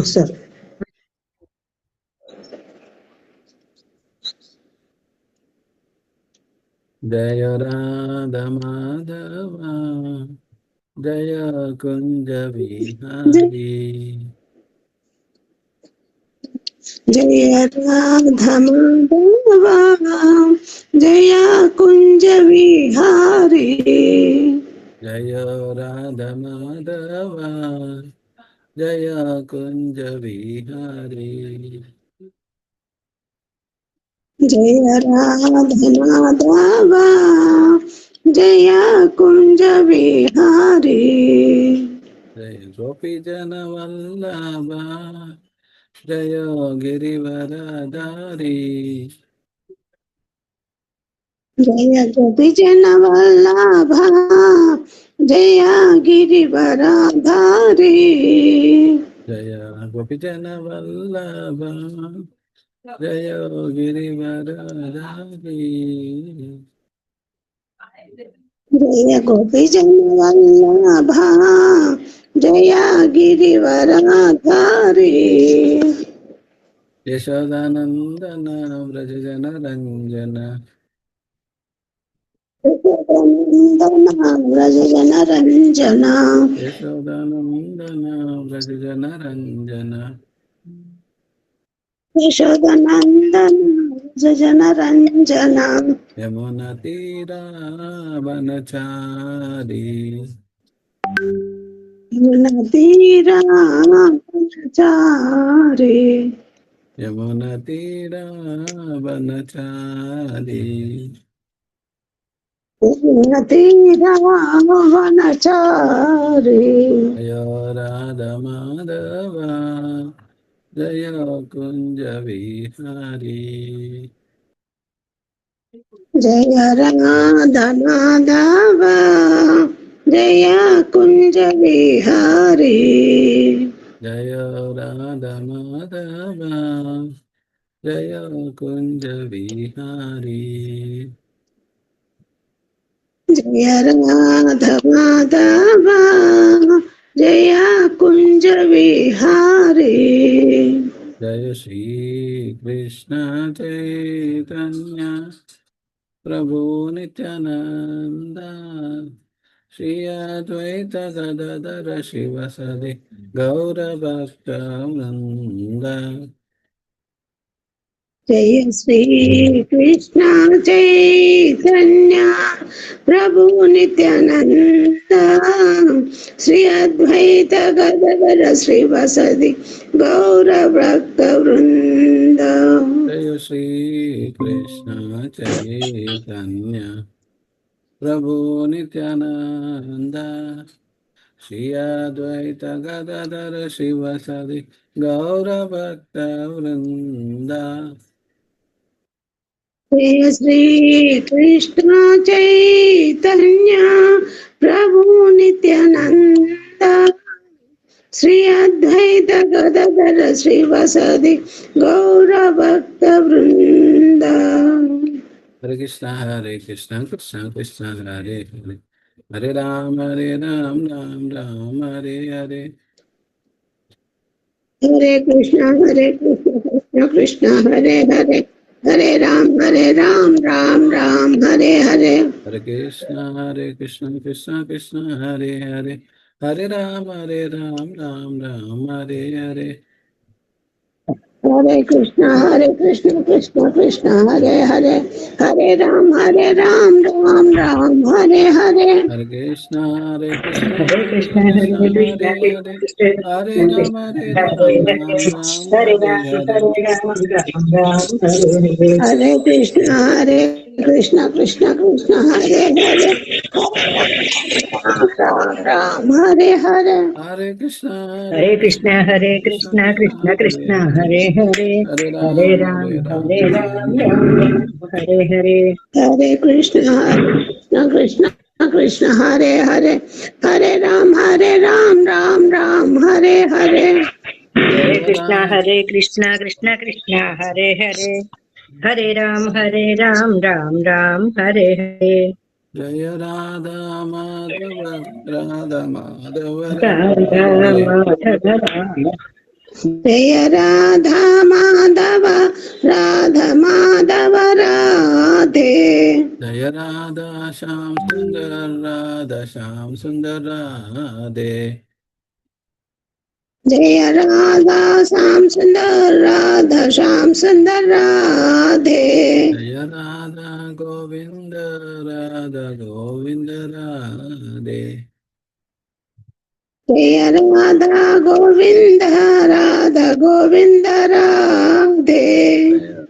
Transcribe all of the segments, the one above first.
సరే. జయ రాధ మాధవ జయ కుంజ విహారీ జయ రాధ మాధవ జయ కుంజ విహారీ జయ రాధ మాధవ జయ కుంజ విహారీ జయ రాధ మాధవ జయ కుంజ విహారీ జయ గోపీ జన వల్లభ జయ గిరివరధారీ జయ గోపీ జన వల్లభ జయ గిరివరధారీ జయ గోపీ జన వల్లభ జయ గిరివరధారీ జయ గోపీ జన వల్లభ జయ గిరివరధారీ యశోదానందన వ్రజ జన రంజన వ్రజ జన రంజన యశోదానందన వ్రజ జన రంజన యశోదనందన వ్రజ జన రంజన యమున తీరా వనచారి యమున తీరా వనచారి యమున తీరా వనచారి యమున తీరా వనచారి జయ రాధ మాధవ జయ కుంజ విహారీ జయ రాధ మాధవ జయ కుంజ విహారీ జయ రాధ మాధవ జయ కుంజ విహారీ జయ రాధ మాధవ జయ కుంజ విహారీ జయ శ్రీ కృష్ణ చైతన్య ప్రభు నిత్యానంద శ్రీ అద్వైత గదాధర శివ సది గౌరభక్త వృంద జయ శ్రీ కృష్ణ చైతన్య ప్రభు నిత్యానంద శ్రీ అద్వైత గదాధర శ్రీవసది గౌర భక్త వృంద జయ శ్రీ కృష్ణ చైతన్య ప్రభు నిత్యానంద శ్రీ అద్వైత గదాధర శివ సది గౌరభక్త వృంద జయ శ్రీ కృష్ణ చైతన్య ప్రభు నిత్యానంద శ్రీ అద్వైత గదాధర శ్రీవసది గౌర భక్త వృంద హరే కృష్ణ కృష్ణ కృష్ణ హరే హరే హరే రామ రామ రామ హరే హరే హరే కృష్ణ కృష్ణ కృష్ణ హరే హరే హరే రామ రామ రామ హరే హరే హరే కృష్ణ కృష్ణ కృష్ణ హరే హరే హరే రామ రామ రామ హరే హరే హరే కృష్ణ కృష్ణ కృష్ణ హరే హరే హరే రామ రామ రామ హరే హరే హరే కృష్ణ కృష్ణ కృష్ణ హరే హరే హరే రామ రామ రామ హరే హరే హరే కృష్ణ కృష్ణ కృష్ణ హరే హరే రామ రామ హరే హరే హరే కృష్ణ కృష్ణ కృష్ణ కృష్ణ హరే హరే హరే రామ హరే హరే హరే కృష్ణ కృష్ణ కృష్ణ హరే హరే హరే రామ రామ రామ హరే హరే హరే కృష్ణ కృష్ణ కృష్ణ హరే హరే హరే రామ రామ రామ హరే హరే జయ రాధా మాధవ రాధా మాధవ जय राधा माधव राधा माधव राधे जय राधा श्याम सुंदर राधा श्याम सुंदर राधे जय राधा श्याम सुंदर राधा श्याम सुंदर राधे जय राधा गोविंद राधा गोविंद राधे जय राधा गोविंद राधा गोविंद राधे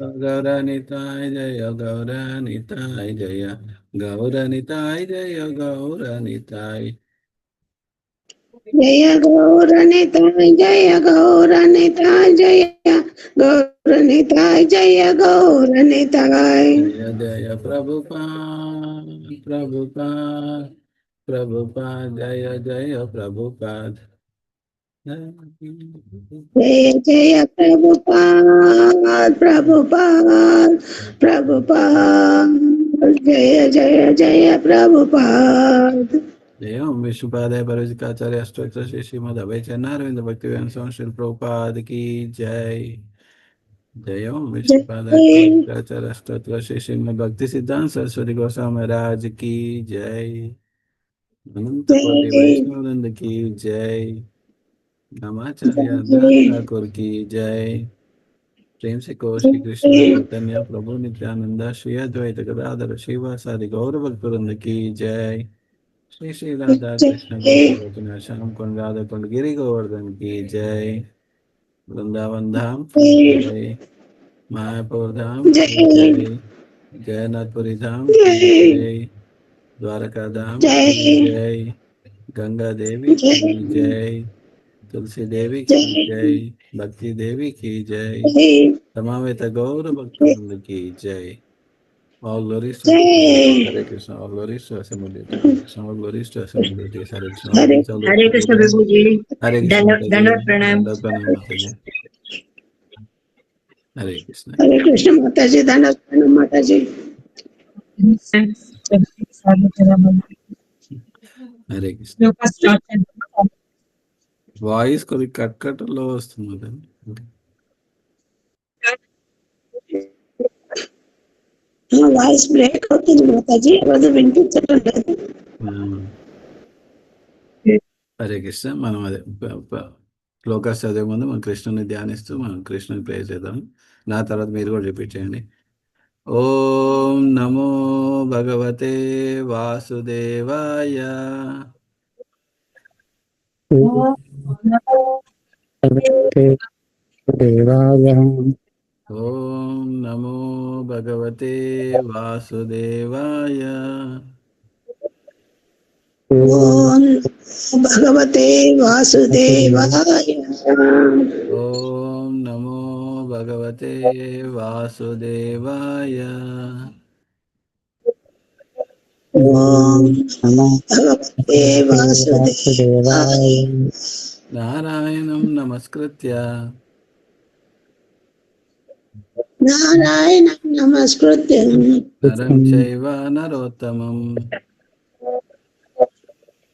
गौरनिताय जय गौरनिताय जय गौरनिताय जय गौरनिताय जय गौरनिताय जय गौरनिताय जय गौरनिताय जय गौरनिताय जय जय प्रभुपाद प्रभुपाद प्रभुपाद जय जय प्रभुपाद जय जय प्रभुपाद प्रभुपाद प्रभुपाद जय जय जय प्रभुपाद जय ओम विष्णुपादाय परमहंसाचार्य अष्टोत्तर श्री श्रीमद् अभय चरणारविंद भक्तिवेदांत स्वामी श्री प्रभुपाद की जय जय ओम विष्णुपादाय परमहंसाचार्य अष्टोत्तर श्री श्रीमद् भक्ति सिद्धांत सरस्वती गोस्वामी महाराज की जय अनंत कोटि वैष्णववृंद की जय नमाचार्य दास ठाकुर की जय प्रेम से को श्री कृष्ण चैतन्य प्रभु नित्यानंद श्री अद्वैत गदाधर श्रीवासादि गौर भक्तवृंद की जय श्री श्री राधा कृष्ण गोपिका श्याम कुंड राधा कुंड गिरि गोवर्धन की जय वृंदावन धाम की जय मायापुर धाम की जय जगन्नाथपुरी धाम की जय द्वारका धाम की जय गंगा देवी की जय तुलसी देवी की जय भक्ति देवी की जय समावेत गौर भक्तवृंद की जय All glories to Hare Krishna. All glories to Assemblity. Hare Krishna. All glories to Assemblity. Hare Krishna. All glories to हरे कृष्ण प्रभु जी Hare Krishna. दंडवत प्रणाम Danda Pranam Mataji. Hare Krishna. हरे कृष्ण माता जी धन्यवाद माता जी Hare Krishna. వాయిస్ కొద్ది కట్ కట్లో వస్తుంది వాయిస్ బ్రేక్ అవుతుంది మాతాజీ ఎవరు వినిపించడం లేదు హరే కృష్ణ మనం అదే శ్లోకాస్ చదివే ముందు మనం కృష్ణుని ధ్యానిస్తూ మనం కృష్ణుని ప్రే చేద్దాం నా తర్వాత మీరు కూడా రిపీట్ చేయండి ఓం నమో భగవతే వాసుదేవాయ ఓం నమో భగవతే వాసుదేవాయ ఓం భగవతే వాసుదేవాయ ఓం నమో భగవతే వాసుదేవాయ ఓం భగవతే వాసుదేవాయ నారాయణం నమస్కృత్య నారాయణం నమస్కృత్య నరం చైవ నరోత్తమం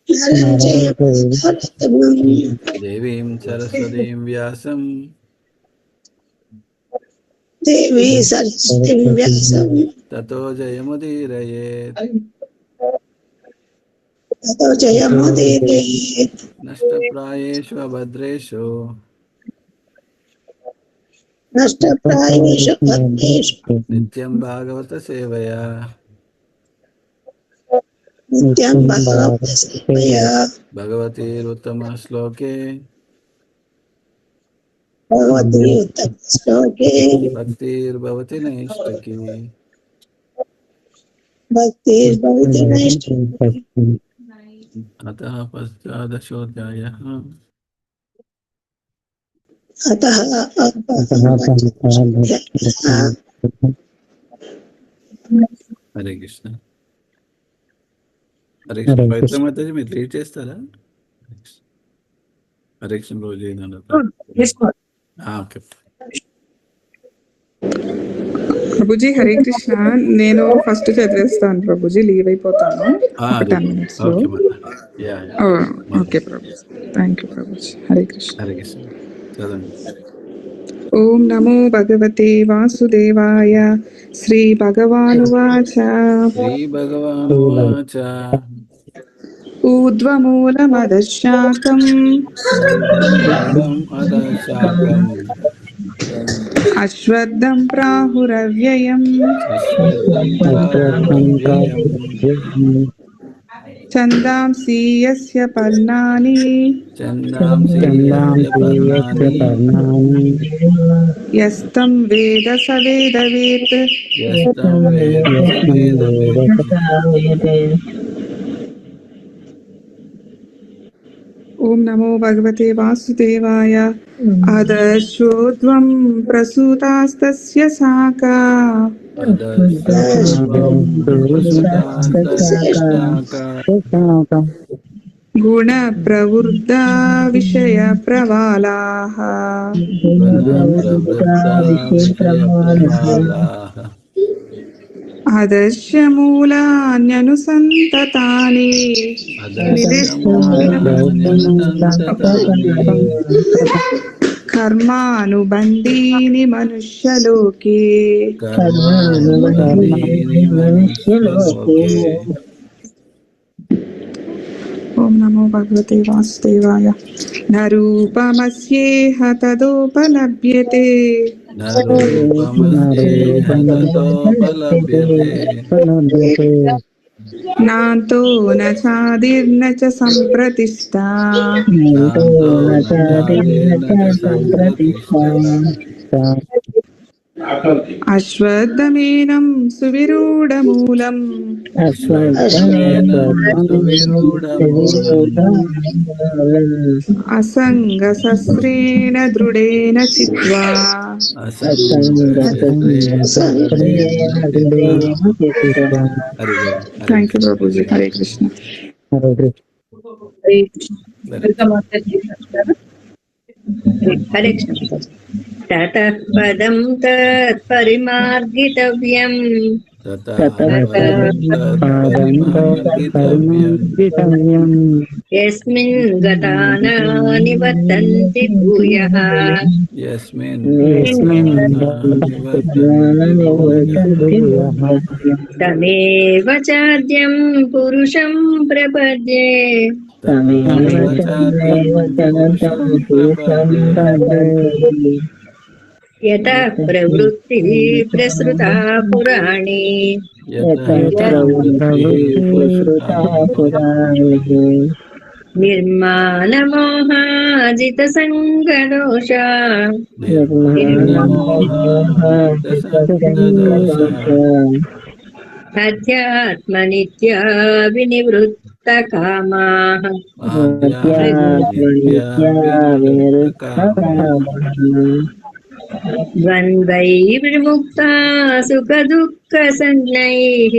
నరం చైవ నరోత్తమం దేవీం సరస్వతీం వ్యాసం దేవీ సరస్వతీం వ్యాసం తతో జయముదీరయేత్ తతో జయముదీరయేత్ నష్టప్రాయేషు అభద్రేషు నష్టప్రాయేషు భద్రేషు నిత్యం భాగవత సేవయా నిత్యం భగవత సేవయా భగవతీరుత్తమ శ్లోకే భగవతి ఉత్తమ శ్లోకే భక్తిర్భవతి నైష్టకి భక్తిర్భవతి నైష్ఠికీ అతః పశ్చాదశోధ్యాయః అతః హరే కృష్ణ హరే కృష్ణ పవిత్ర మాతాజీ మీరు లీడ్ చేస్తారా హరే కృష్ణ రోజు ఓకే ప్రభుజీ హరే కృష్ణ నేను ఫస్ట్ చదివేస్తాను ప్రభుజీ లీవ్ అయిపోతాను 10 minutes లో okay Prabhu thank you Prabhuji Hare Krishna Hare Krishna చదవండి. ఓం నమో భగవతే వాసుదేవాయ. శ్రీ భగవానువాచ. శ్రీ భగవానువాచ. ఊర్ధ్వమూలమదశాకం అదశాకం అశ్వత్థం ప్రాహురవ్యయం అశ్వత్థం ప్రాహురవ్యయం ఛందాంసి యస్య పర్ణాని ఛందాంసి యస్య పర్ణాని యస్తం వేద స వేదవేత్. యస్తం వేద స వేదవేత్. ఓం నమో భగవతే వాసుదేవాయ. అదశ్వోధ్వం ప్రసూతాస్తస్య శాఖా గుణ ప్రవృద్ధా విషయ ప్రవాలాః. అదశ్య మూలాన్యనుసంతతాని కర్మానుబంధీని మనుష్యలోకే. ఓం నమో భగవతే వాసుదేవాయ. న రూపమస్యేహ తదోపలభ్యతే నాంతో న చాదిర్న చ సంప్రతిష్ఠా. అశ్వత్థమేనం సువిరూఢమూలం అసంగశస్త్రేణ దృఢేన చిత్వా. Thank you Prabhuji. హరే కృష్ణ. హరే కృష్ణ. తతః పదం తత్పరిమార్గితవ్యం యస్మిన్ గతా న నివర్తంతి భూయః. తమేవ చాద్యం పురుషం ప్రపద్యే యతః ప్రవృత్తిః ప్రసృతా పురాణే. నిర్మాణమోహాజిత సంగదోష అధ్యాత్మనిత్యా వినివృత్త కామాః. ద్వంద్వై విముక్తా సుఖ దుఃఖ సంజ్ఞైః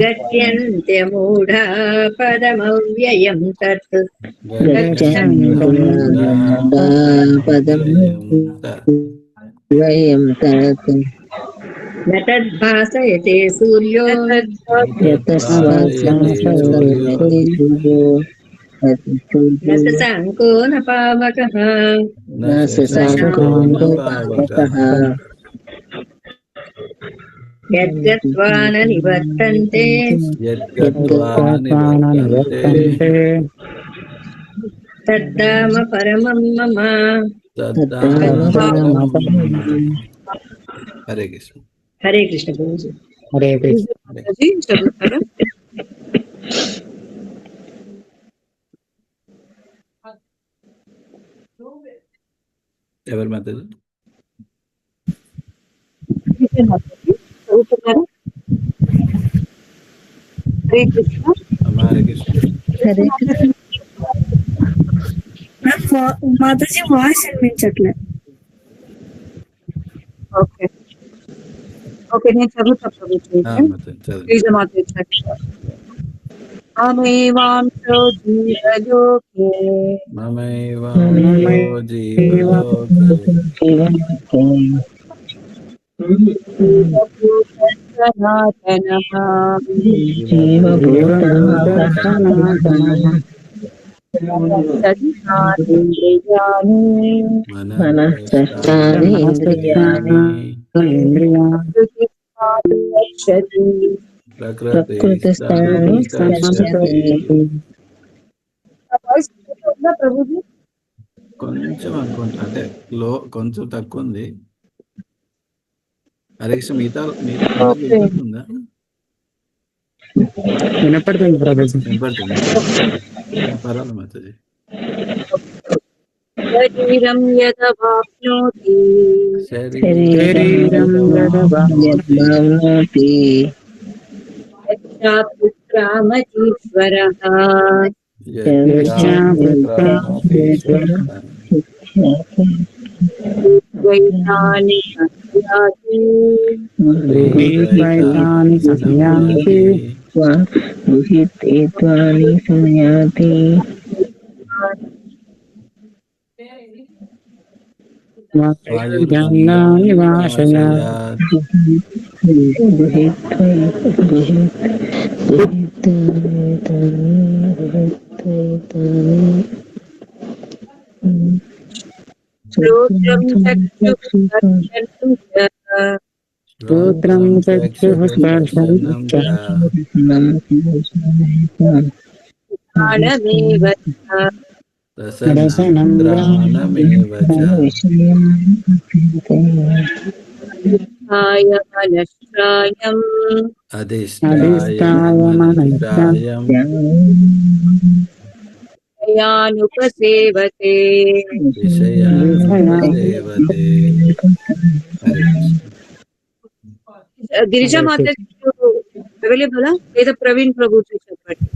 గత్యంత్య మూఢా పదమవ్యయం తత్. న తద్భాసయతే సూర్యో న శశాంకో న పావకః. యద్గత్వా న నివర్తంతే తద్ధామ పరమం మమ. హరే కృష్ణ. హరే కృష్ణ ప్రభుజీ. హరే కృష్ణ. ఎవరి మాతాజీ? హరే కృష్ణ. హరే కృష్ణ. హరే కృష్ణ. మాతాజీ వాయిస్ వినిపించట్లే. ఓకే ఓకే నేను చదువుతా ప్రభుజీ. మమైవాంశో జీవలోకే సనాతనః జీవభూత సజ్ఞానేంద్రియాణి మనః రక్షతి. ప్రకృతి ఉందా ప్రభుజీ? కొంచెం అనుకుంటా, అంటే కొంచెం తక్కువ ఉంది. హరీష్ మిగతా వినపడుతుందా? వినపడుతుంది ప్రభుజీ. వినపడుతుంది, పర్వాలేదు మాతాజీ. శరీరం యదవాప్నోతి శరీరం యదవాప్నోతి యచ్చాపుత్రామతీశ్వరః ద్వైతాని సంయాతి గృహీత్వాని సంయాతి వాయుర్గంధాని వాశయాత్ శ్రోత్రం చక్షుః స్తోత్రం చక్షుః స్పర్శం చ ప్రాణమేవ రసనం గ్రాణమేవ చ మనశ్చాయం అధిష్టాయ మనశ్చాయం యానుపసేవతే. విషయానుపసేవతే. గిరిజా మాత అవైలబుల్ లేదా ప్రవీణ్ ప్రభుజీ చెప్పండి.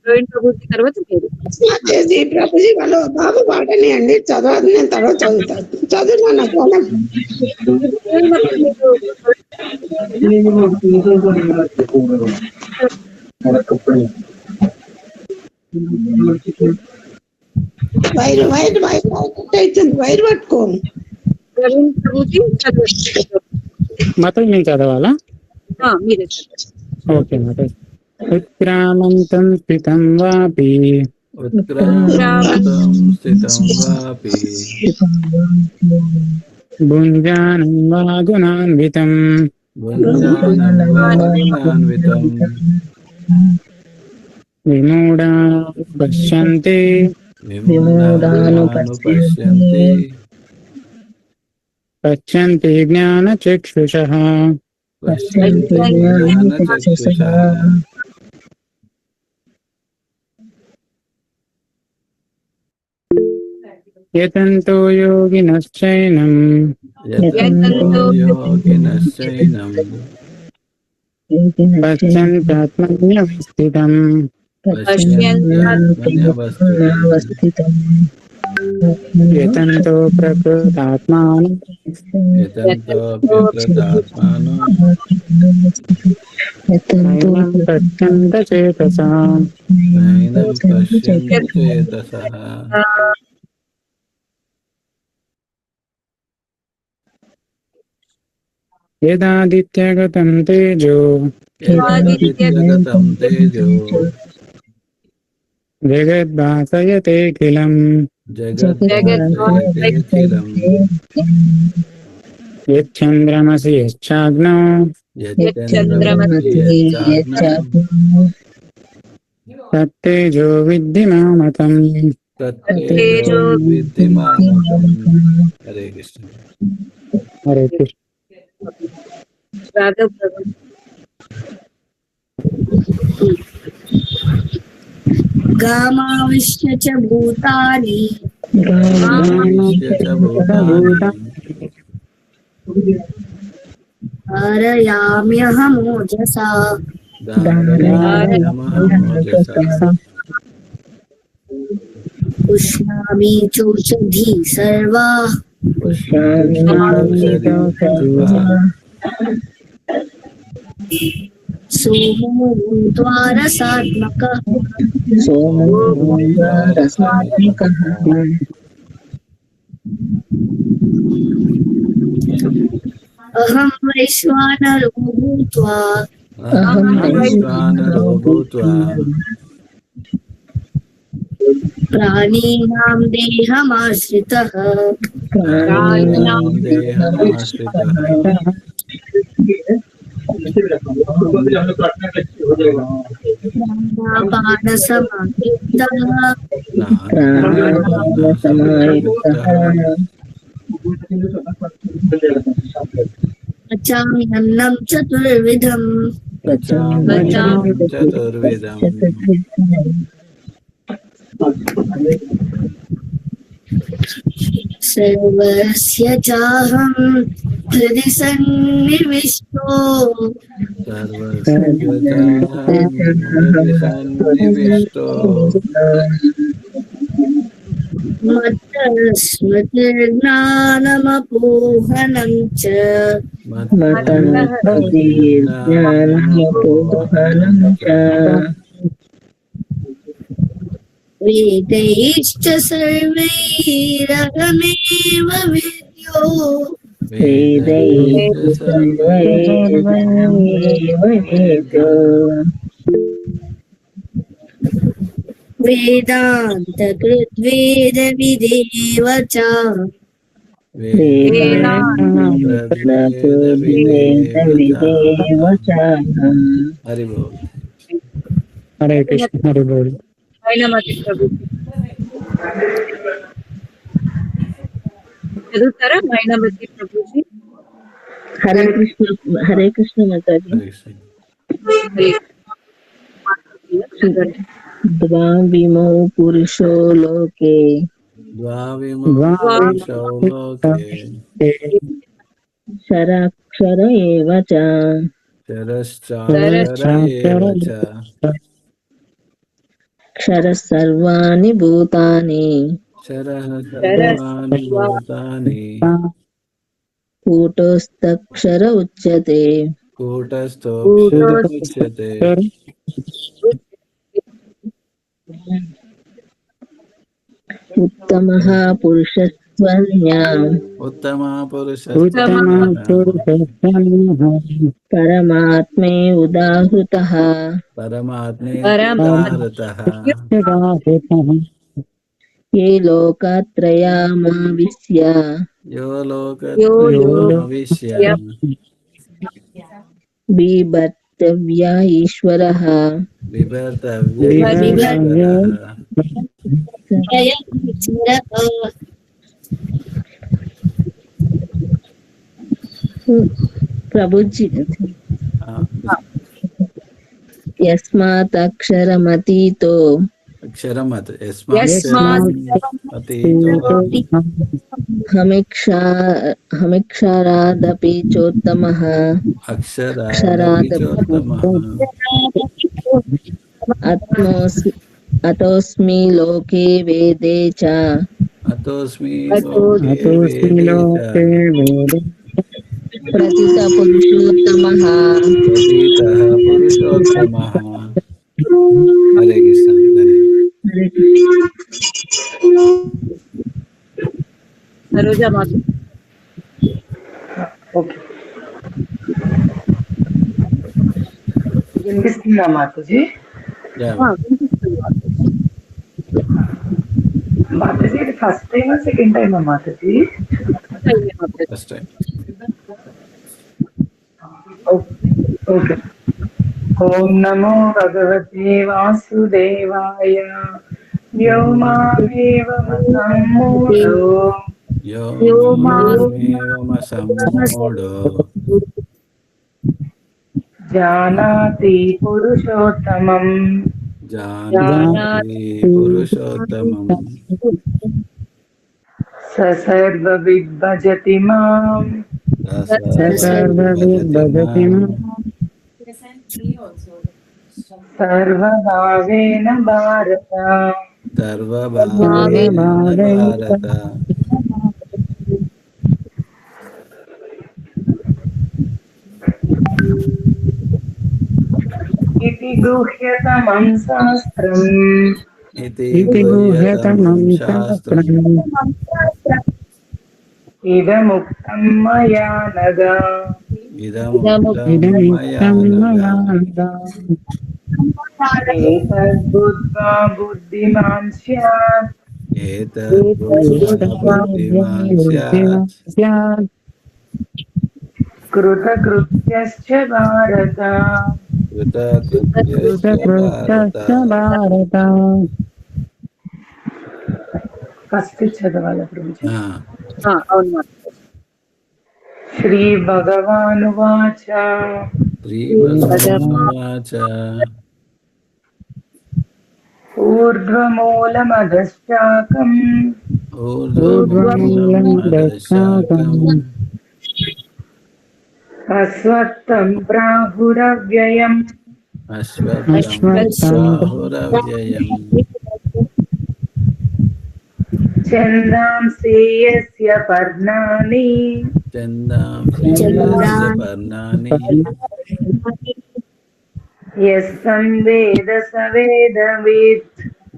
ప్రవీణ్ ప్రభుజీ తర్వాత మీరు. మాతాజీ ప్రభుజీ వాళ్ళు బాబు పాటని అండి చదవదు, నేను తర్వాత చదువుతాను. చదువు నా కోణం. వైరు వైరు వైరు అవుతుంది, వైరు పట్టుకో. ప్రవీణ్ ప్రభుజీ చదవండి. మాత్రం నేను చదవాలా? మీరే చదవండి. ఓకే మాత్రం. ఉత్క్రామంతం స్థితం వాపి ఉత్క్రామంతం స్థితం వాపి భుంజానం వా గుణాన్వితం భుంజానం వా గుణాన్వితం విమూఢానుపశ్యంతి విమూఢానుపశ్యంతి పశ్యంతి జ్ఞానచక్షుషః పశ్యంతి జ్ఞానచక్షుషః యతంతో యోగినశ్చైనం యతంతో యోగినశ్చైనం పశ్యంత్యాత్మన్యవస్థితం పశ్యంత్యాత్మన్యవస్థితం యతంతో ప్రకృతాత్మానం యతంతో ప్రకృతాత్మానం నైనం పశ్యంత చేతసా నైనం పశ్యంతి చేతసః యదాదిత్యగతం తేజో యదాదిత్యగతం తేజో జగద్భాసయతేఖిలం జగద్భాసయతేఖిలం యచ్చంద్రమసి యశ్చాగ్నౌ యచ్చంద్రమసి యచ్చాగ్నం తత్తేజో విద్ధి మామతం తత్తేజో విద్ధి మామతం. హరే కృష్ణ. హరే కృష్ణ. రాధవ్ ప్రభుజీ. గామావిశ్య చ భూతాని గామావిశ్య చ భూతాని ధారయామ్యహమోజసా ధారయామ్యహమోజసా ఉష్ణామి చోషధి సర్వా సోమో ద్వారసాత్మకః अहं वैश्वानरो भूत्वा अहं वैश्वानरो भूत्वा प्राणिनां देहमाश्रितः प्राणिनां देहमाश्रितः प्राणापानसमायुक्तः पचाम्यन्नं चतुर्विधम् चतुर्विधम् सर्वस्य चाहं हृदि सन्निविष्टो सन्निविष्टो मत्तस्मृतिर्ज्ञानमपोहनं च वेदैश्च सर्वैरहमेव वेद्यो वेदान्तकृद्वेदविदेव च हरि बोल। हरे कृष्ण हरे बोल। మైనామతి ప్రభు చదువుతారా మైనామతి ప్రభుజీ? हरे कृष्ण माताजी। द्वाविमौ पुरुषो लोके क्षराक्षर एव च क्षर सर्वाणि भूतानि कूटस्थक्षर उच्यते उत्तमः पुरुषस्त्वन्यः परमात्मे उदाहृतः ये लोकत्रयामाविश्य बिभर्तव्या ईश्वरः प्रभुजी यस्मात् अक्षरमतीतो हमिक्षरादपि चोत्तमः अतोऽस्मि लोके वेदे च प्रतितः पुरुषोत्तमः। हरे कृष्ण। సరోజా మాత వినిపిస్తుందా మాతాజీ? మాతాజీ ఇది ఫస్ట్ టైమా సెకండ్ టైమా మాతాజీ? First time. ఓకే. ఓం నమో భగవతే వాసుదేవాయ వ్యోమావేవమసమ్మూఢో జానాతి పురుషోత్తమం సర్వవిద్భజతి మాం సర్వభావేన భారత इति गुह्यतमं शास्त्रम् इदमुक्तं मया नग इदमुक्तं मया नघ एतद्बुद्ध्वा बुद्धिमान् स्यात् एतद्बुद्ध्वा बुद्धिमान् स्यात् कृतकृत्यश्च भारत कृतकृत्यश्च भारत భారత फस्ट చదవాల ప్రభుజీ అవును మాతాజీ. श्रीभगवानुवाच श्रीभगवानुवाच ऊर्ध्वमूलमधश्चाकम् ऊर्ध्वमूलमधःशाखम् अस्वत्थं प्राहुरव्ययम् अश्वत्थं प्राहुरव्ययम् छन्दांसि यस्य पर्णानि छन्दांसि यस्य पर्णानि यस्तं वेद स वेदवित्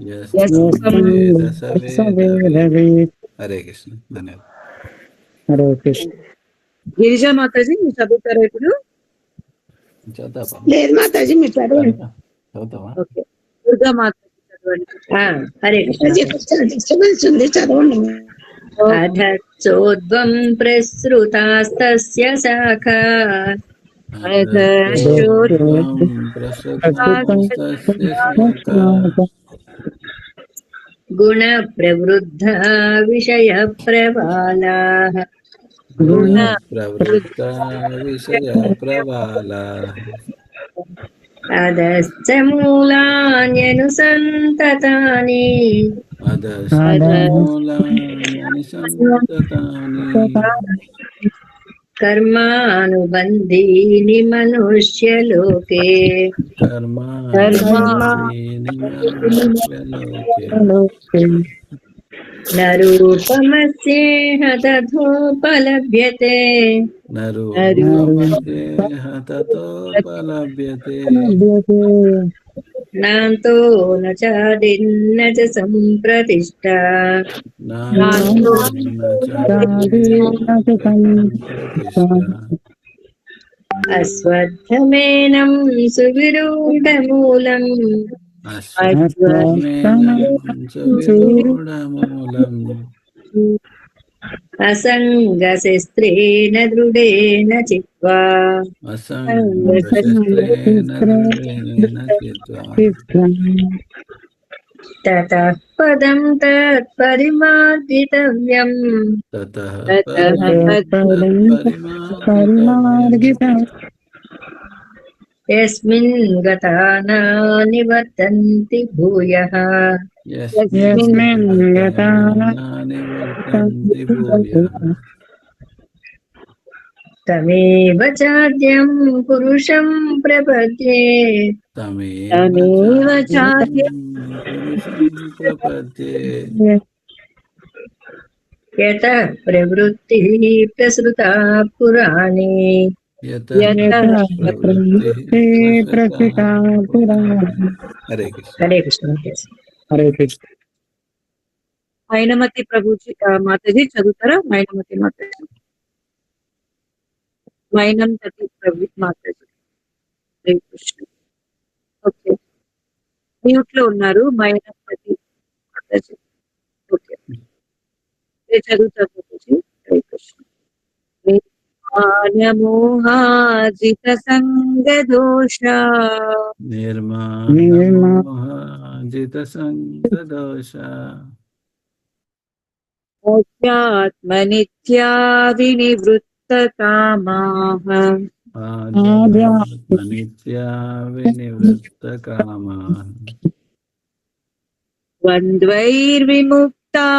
यस्तं वेद स वेदवित्। हरे कृष्ण धन्यवाद। హరే కృష్ణ గిరిజా మాతాజీ మీరు చదువుతారా ఇప్పుడు? చదువుతావా? లేదు మాతాజీ మీరు చదవండి. చదువుతావా? ఓకే, దుర్గా మాతాజీ చదవండి. హరే కృష్ణ. మాతాజీ కొంచెం డిస్టర్బెన్స్ ఉంది, చదవండి. అధచ్చోద్వం ప్రసృతాస్తస్య శాఖా अधश्चोर्ध्वं प्रसृतास्तस्य शाखा గుణ ప్రవృద్ధ విషయ ప్రబాలాః गुणप्रवृत्ता विषयप्रबालाः అధశ్చ మూలాన్యనుసంతతాని अधश्चमूलान्यनुसन्ततानि కర్మానుబంధీని మనుష్యలోకే कर्मानुबन्धीनि मनुष्यलोके న రూపమస్యేహ తథోపలభ్యతే न रूपमस्येह ततोपलभ्यते నాంతో న చాదిన్న చ సంప్రతిష్ఠా नान्तो न प्रतिष्ठा అశ్వత్థమేనం సువిరూఢమూలం अश्वत्थमेनं सुविरूढमूलम् అసంగశస్త్రేణ దృఢేన చిత్వా असङ्गशस्त्रेण दृढेन चित्वा తతః పదం తత్పరిమార్గితవ్యం ततः तत्परिमार्गितव्यम् యస్మిన్ గతా న నివర్తంతి భూయః यस्मिन् गता न निवर्तन्ति भूयः తమేవ చాద్యం పురుషం ప్రపద్యే तमेव चाद्यं पुरुषं प्रपद्ये యతః ప్రవృత్తిః ప్రసృతా పురాణే यतः प्रवृत्तिः प्रसृता पुराणे। हरे कृष्ण। హరే కృష్ణ. హరే కృష్ణ మైనమతి ప్రభుజీ మాతాజీ చదువుతారా? మైనమతి మాతాజీ, మైనంతతి ప్రభు మాతాజీ. హరే కృష్ణ. ఓకే, మ్యూట్ లో ఉన్నారు మైనంతతి మాతాజీ. ఓకే, నేను చదువుతాను ప్రభుజీ. హరే కృష్ణ. నిర్మాణమోహాజిత సంగ దోష निर्माजितसङ्गदोष ఆధ్యాత్మనిత్యా వినివృత్త కామాః आध्यात्मनित्या विनिवृत्तकामाः ద్వంద్వైర్విముక్తాః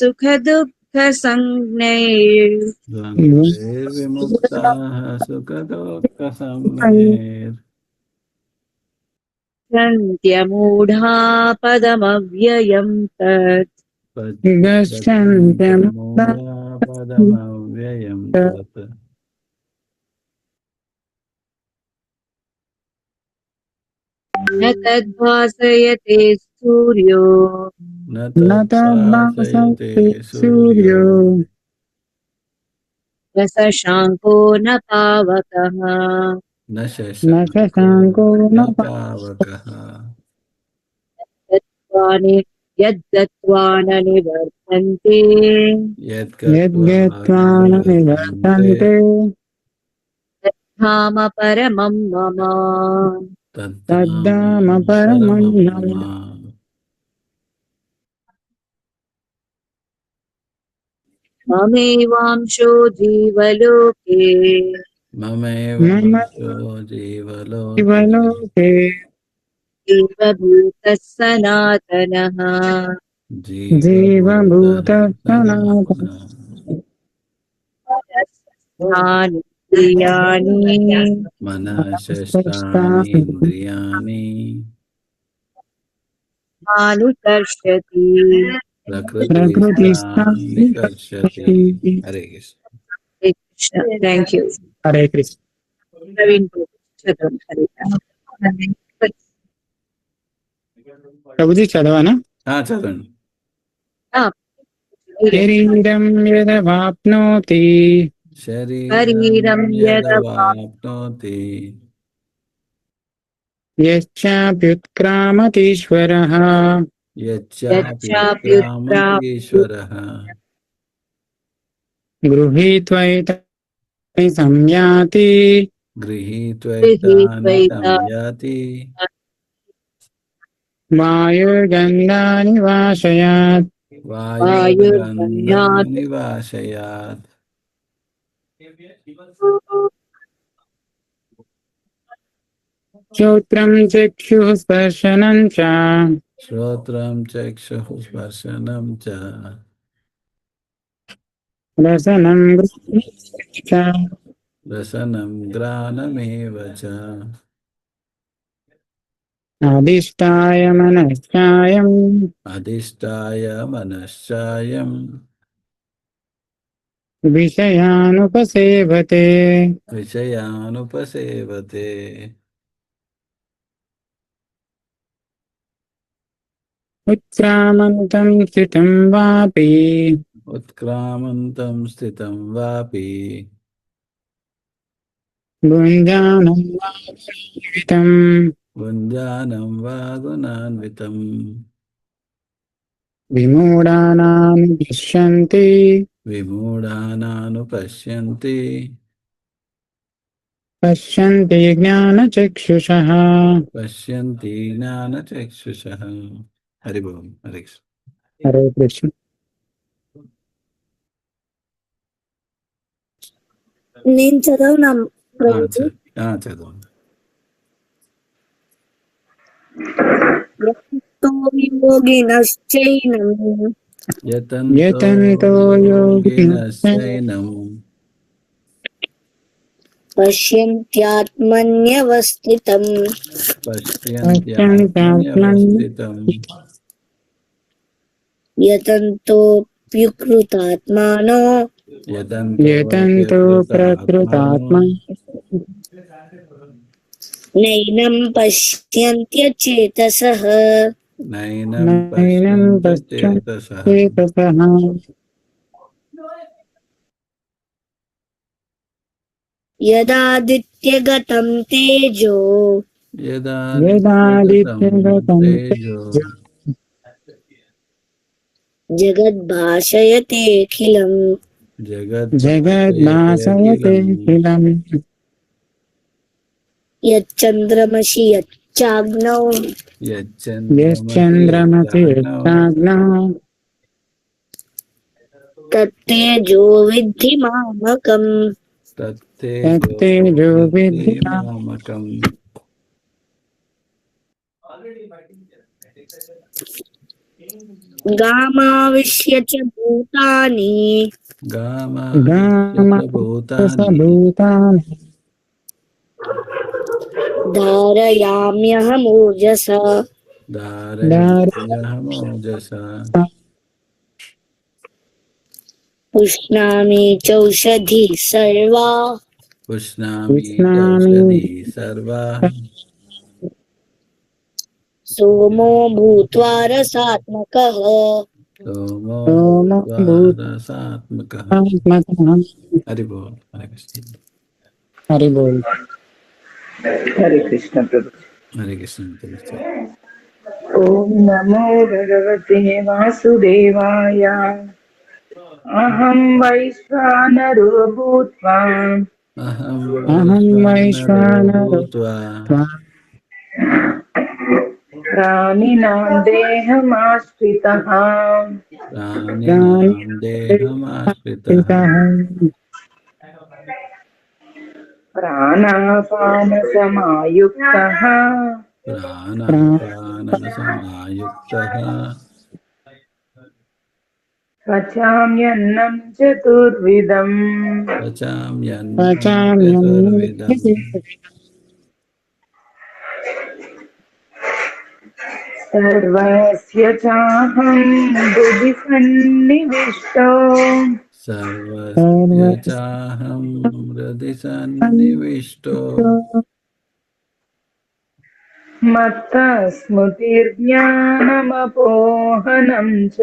సుఖ దుఃఖ సంజ్ఞైర్ द्वन्द्वैर्विमुक्ताः सुखदुःखसंज्ञैर् సంత్యమూఢా పదమవ్యయం తత్ पदमव्ययं तत् న తద్భాసయతే సూర్యో न तद्भासयते सूर्यो न शशाङ्को न पावकः न न शशाङ्को शशाङ्को न न पावकः यद्गत्वा न निवर्तन्ते यद्गत्वा यद्गत्वा न न निवर्तन्ते निवर्तन्ते धाम परमं मम तद्धाम तद्धाम परमं परमं मम। मम। ममैवांशो जीवलोके मम ममैवांशो जीवलोके जीवलोके जीवभूतः सनातनः जीवभूतः जीवभूतः सनातनः सनातनः स्थानि क्रियाणि मनःषष्ठानीन्द्रियाणि मनःषष्ठानीन्द्रियाणि अनुकर्षति प्रकृतिस्थानि कर्षति। प्रकृतिस्थानि। हरे कृष्ण। थैंक यू हरे कृष्ण। प्रवीण चतुर हरे ప్రభుజీ చదవానా? చదవండి. శరీరం యదవాప్నోతి శరీరం యదవాప్నోతి యశ్చాప్యుత్క్రామతీశ్వరః యచ్చాప్యుత్క్రామతీశ్వరః గృహీత్వైతాని సంయాతి గృహీత్వైతాని సంయాతి వాయుర్గంధాని వాశయాత్ వాయుర్గంధాని వాశయాత్ శ్రోత్రం చక్షుః స్పర్శనం చ శ్రోత్రం చక్షుః స్పర్శనం చ రసనం చ రసనం గ్రాణమేవ చ అధిష్టాయ మనశ్చాయం అధిష్టాయ మనశ్చాయం విషయానుపసేవతే విషయానుపసేవతే ఉత్క్రామంతం స్థితం వాపి ఉత్క్రామంతం స్థితం వాపి భుంజానం వా జీవితం భుంజానం వా గుణాన్వితం విమూఢానాని పశ్యంతి విమూఢానానుపశ్యంతి పశ్యంతి జ్ఞానచక్షుషః. పశ్యంతి జ్ఞానచక్షుషః. హరి ఓం. హరి కృష్ణ. హరే కృష్ణ. నేను చదవనా ప్రభుజీ? చదవండి. యోగినశ్చైనం యతంతో యోగినశ్చైనం పశ్యంత్యాత్మన్యవస్థితం పశ్యంత్యాత్మన్యవస్థితం యతంతోప్యుకృతాత్మానో యతంతో ప్రకృతాత్మా నైనం పశ్యంత్యచేతసః నైనం నైనం పశ్యంత్యచేతసః. పశ్యంత్యేతసః. యదాదిత్యగతం తేజో యదాదిత్యగతం తేజో జగద్భాషయతేఖిలం జగద్భాసయతేఖిలం. యచ్చంద్రమసి యచ్చాగ్నౌ యశ్చంద్రమసి యచ్చాగ్నౌ తత్తేజో విద్ధి మామకం తత్తేజో విద్ధి మామకం. గామావిశ్య చ భూతాని గామాభూతాని ధారయామ్యహమూర్జసా ధారయామ్యహమోజసా పుష్ణామి చౌషధి సర్వా పుష్ణామి చౌషధి సర్వా సోమో భూత్వా రసాత్మకః सोमो सोमो भूत्वारसात्मकः। भूतात्मकः। हरि बोल। हरे कृष्ण। हरि बोल। हरे कृष्ण प्रभु। हरे कृष्ण। ॐ नमो भगवते वासुदेवाय। अहं वैश्वानरो भूत्वा अहं अहं वैश्वानरो वैश्वानरो भूत्वा प्राणिनां देहमाश्रितः प्राणिनां देहमाश्रितः प्राणापानसमायुक्तः प्राणापानसमायुक्तः पचाम्यन्नं चतुर्विधम् पचाम्यन्नं पचाम्यन्नं चतुर्विधम्। सर्वस्य चाहं हृदि सन्निविष्टो सर्वस्य चाहं हृदि सन्निविष्टो मत्तः स्मृतिर्ज्ञानमपोहनं च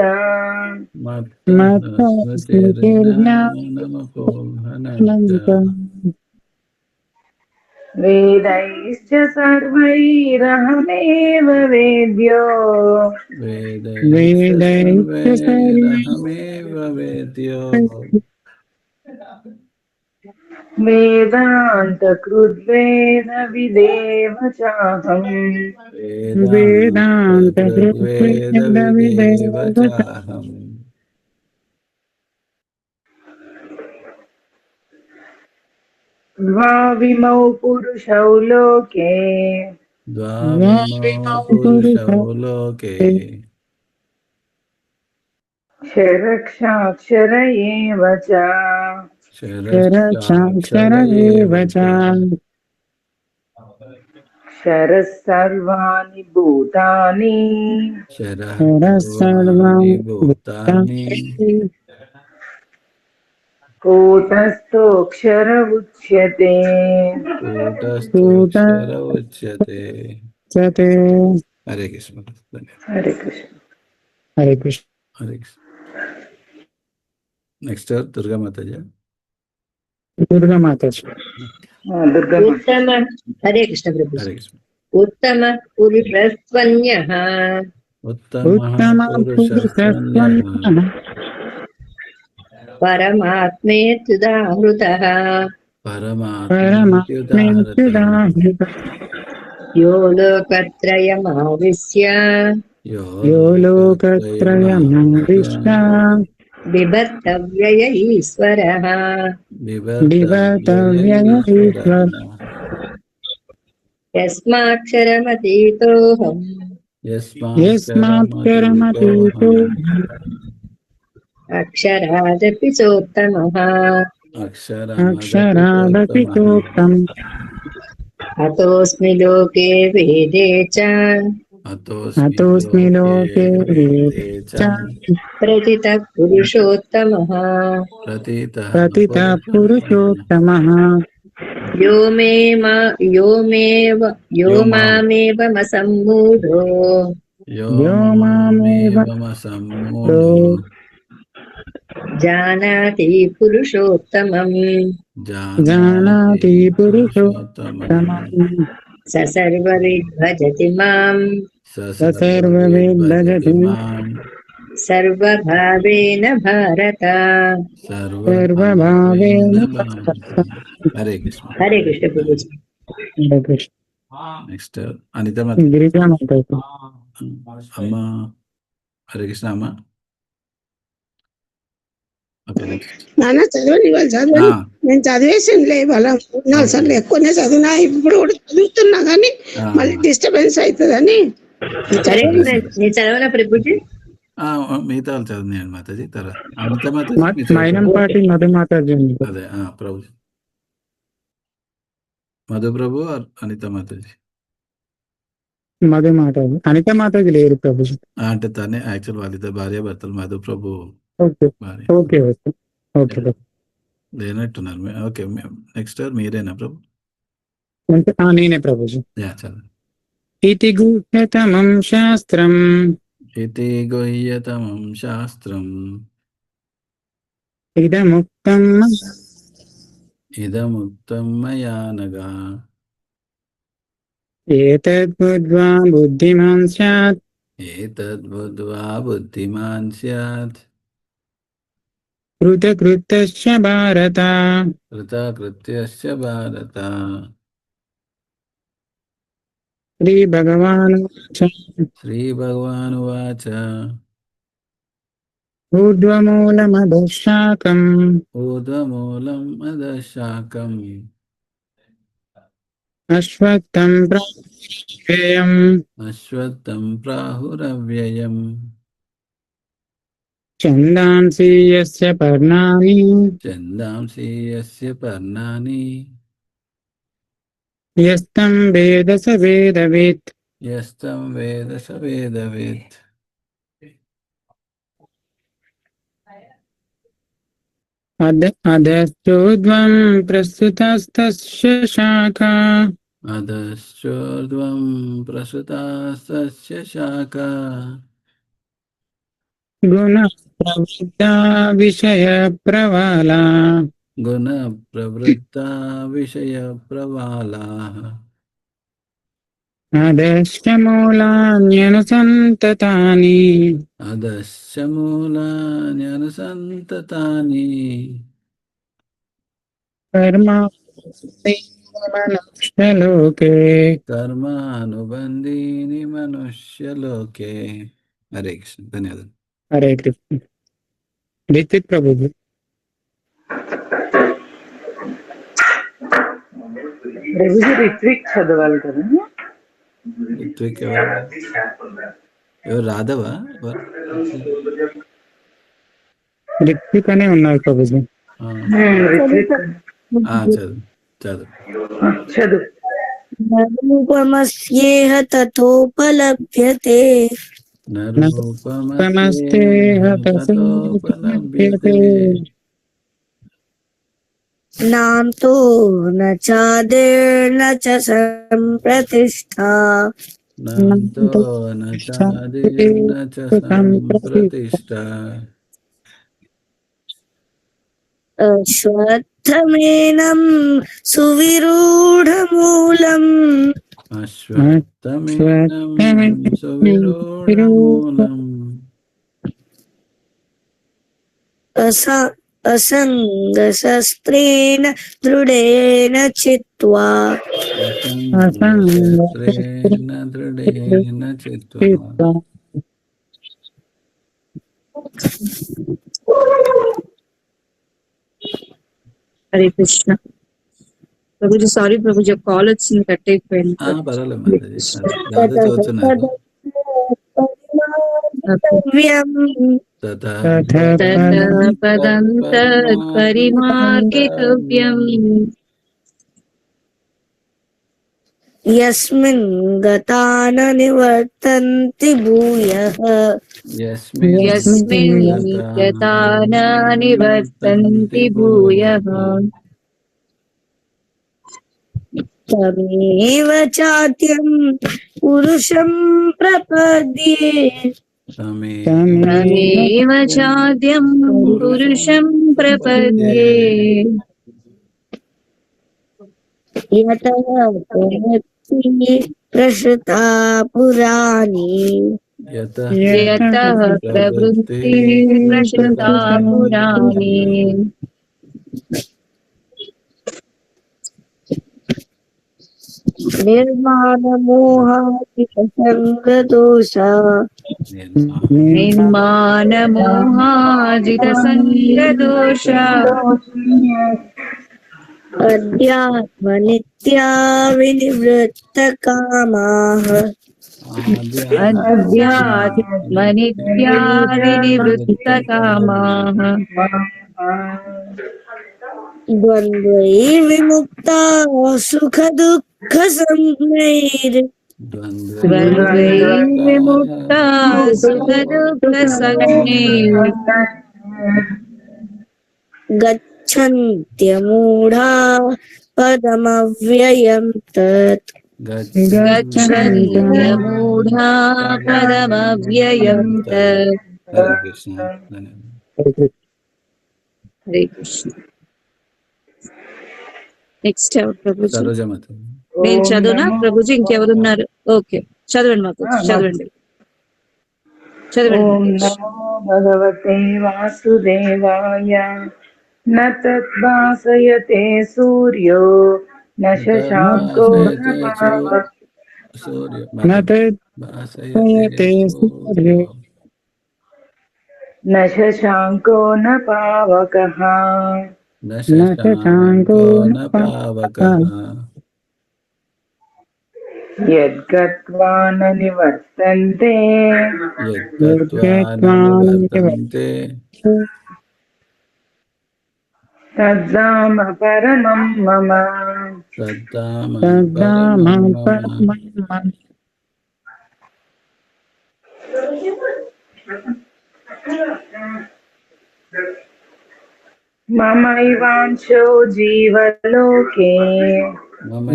मत्तः स्मृतिर्ज्ञानमपोहनं च वेदैश्च सर्वैरहमेव वेद्यो वेदैश्च सर्वैरहमेव वेद्यो वेदान्तकृद्वेदविदेव चाहम् वेदान्तकृद्वेदविदेव चाहम्। द्वाविमौ पुरुषौ लोके द्वाविमौ पुरुषौ लोके क्षरक्षाक्षर एव च क्षरश्चाक्षर एव च क्षरः सर्वाणि भूतानि क्षरः सर्वाणि भूतानि कूटस्थोऽक्षर उच्यते कूटस्थोऽक्षर उच्यते। हरे कृष्ण। हरे कृष्ण। हरे कृष्ण। हरे कृष्ण। नेक्स्ट दुर्गा माता जी। दुर्गा माता जी। दुर्गा उत्तम हरे कृष्ण प्रभु। हरे कृष्ण। उत्तम पुरुषस्त्वन्यः उत्तमः पुरुषस्त्वन्यः परमात्मेत्युदाहृतः परमात्मेत्युदाहृतः यो लोकत्रयमाविश्य यो यो लोकत्रयमाविश्य लोकत्रयमाविश्य बिभर्तव्यय ईश्वरः बिभर्तव्यय ईश्वरः यस्माक्षरमतीतोऽहम् यस्मात्करमतीतो अक्षरादपि चोत्तमः अक्षरादपि अक्षरादपि चोक्तम् अतोऽस्मि लोके वेदे च अतोऽस्मि लोके वेदे च प्रतितः पुरुषोत्तमः प्रतितः प्रतितः पुरुषोत्तमः यो मामेवमसम्मूढो यो मामेव मामेवमसम्मूढो जानाति पुरुषोत्तमम् जानाति पुरुषोत्तमम् पुरुषोत्तमम् स सर्वविद्भजति माम् स सर्वविद्भजति माम् सर्वभावेन भारत। सर्वभावेन भारत। हरे कृष्ण। हरे कृष्ण प्रभुजी। हरे कृष्ण। नेक्स्ट अनिता माता। गिरिजा माता जी। अम्मा। हरे कृष्ण अम्मा। Okay next. నాన్న చదవండి, వాళ్ళు చదవండి. నేను చదివేసిందిలే వాళ్ళ 4 సార్లు ఎక్కువనే చదివినా, ఇప్పుడు కూడా చదువుతున్నా కానీ మళ్ళీ డిస్టర్బెన్స్ అవుతుందని నేను చదవనా ప్రభుజీ? మిగతా వాళ్ళు చదివినాయండి మాతాజీ. తర్వాత అనిత మాతాజీ మైనంపాటి మధు మాతాజీ. అదే ప్రభు మధు ప్రభు అనిత మాతాజీ. మధు మాతాజీ. అనిత మాతాజీ లేరు ప్రభుజీ. అంటే తనే యాక్చువల్ వాళ్ళిద్దరు భార్య భర్తలు. మధు ప్రభు ఓకే లేనట్టున్నారు. ఓకే నెక్స్ట్ మీరేనా ప్రభు? నేనే ప్రభుజీ. చదువు. ఇతి గుహ్యతమం శాస్త్రం इति गुह्यतमं शास्त्रम् इदमुक्तं मया नघ एतद्बुद्ध्वा बुद्धिमान् स्यात् एतद्बुद्ध्वा बुद्धिमान् स्यात् कृतकृत्यश्च भारत। कृतकृत्यश्च भारत। श्रीभगवानुवाच ऊर्ध्वमूलमधः शाखम् ऊर्ध्वमूलम् अधः शाखम् अश्वत्थं प्राहुरव्ययम् अश्वत्थं प्राहुरव्ययम् छन्दांसि यस्य पर्णानि छन्दांसि यस्य पर्णानि यस्तं वेद स वेदवित्। यस्तं वेद स वेदवित्। अधश्चोर्ध्वं प्रस्तुतस्तस्य शाखा अधश्चोर्ध्वं प्रसृतास्तस्य शाखा गुणः प्रवृद्धा विषयप्रवाला गुणप्रवृत्ता विषयप्रवालाः अधश्च मूलान्यनुसन्ततानि अधश्च मूलान्यनुसन्ततानि कर्मानुबन्धीनि कर्मानुबन्धीनि मनुष्यलोके। हरे कृष्ण। धन्यवाद। हरे कृष्ण। ऋत्विक प्रभु जी। ప్రభుజీ రిత్విక్ చదవాలి కదా. ऋत्विक ఎవరు రాధవా ऋत्विक అనే ఉన్నారు ప్రభుజీ. రిత్విక్ చదువు చదువు చదువు. రూపమస్యేహ తథోపలభ్యతే నరూపమస్యేహ తతోపలభ్యతే నాంతో న చాదిర్న చ సంప్రతిష్ఠా నాంతో న చాదిర్న చ సంప్రతిష్ఠా అశ్వత్థమేనం సువిరూఢమూలం అశ్వత్థమేనం సువిరూఢమూలం అసంగశస్త్రేణ దృఢేన చిత్వా అసంగశస్త్రేణ దృఢేన చిత్వా హరే కృష్ణ. ప్రభుజీ సారీ ప్రభుజీ, కాల్ వచ్చింది, కట్ అయిపోయింది. పర్వాలేదు మాతాజీ. రాధ చదువుతున్నారు. పదం తత్పరిమార్గితవ్యం యస్మిన్ గతా న నివర్తంతి భూయః యస్మిన్ గతా న నివర్తంతి భూయః తమేవ చాత్యం పురుషం ప్రపద్యే తమేవ చాద్యం పురుషం ప్రపద్యే యతః ప్రవృత్తి ప్రసృతా పురాణి యతః ప్రవృత్తి ప్రసృతా పురాణి నిర్మాణమోహాజితసంగదోషా నిర్మాణమోహాజితసంగదోషా అధ్యాత్మనిత్యా వినివృత్తకామాః అధ్యాత్మనిత్యా వినివృత్తకామాః ద్వంద్వైర్విముక్తా సుఖదుఃఖసంజ్ఞైర్విముక్తా సుఖదుఃఖసంజ్ఞైర్ గచ్చన్త్యమూఢా పదమవ్యయం తత్ గచ్చంతి మూఢా పదమవ్యయం తత్. హరే కృష్ణ. ధన్యవాదాలు. హరే కృష్ణ. నెక్స్ట్ ఎవరు ప్రభుజీ? సరోజమాత. నేను చదువునా ప్రభుజీ? ఇంకెవరున్నారు? ఓకే, చదవండి మాకు, చదవండి ఓం చదవండి. నమో భగవతే వాసుదేవాయ. న తద్భాసయతే సూర్యో న శశాంకో న పావకః. నతే సూర్యో న శశాంకో న పావకః. న శశాంకో న పావకః. యద్గత్వా న నివర్తంతే యద్గత్వా న నివర్తంతే తద్ధామ పరమం మమ. తద్ధామ తద్ధామం పరమం మమ. పరమం. మమైవాంశో జీవలోకే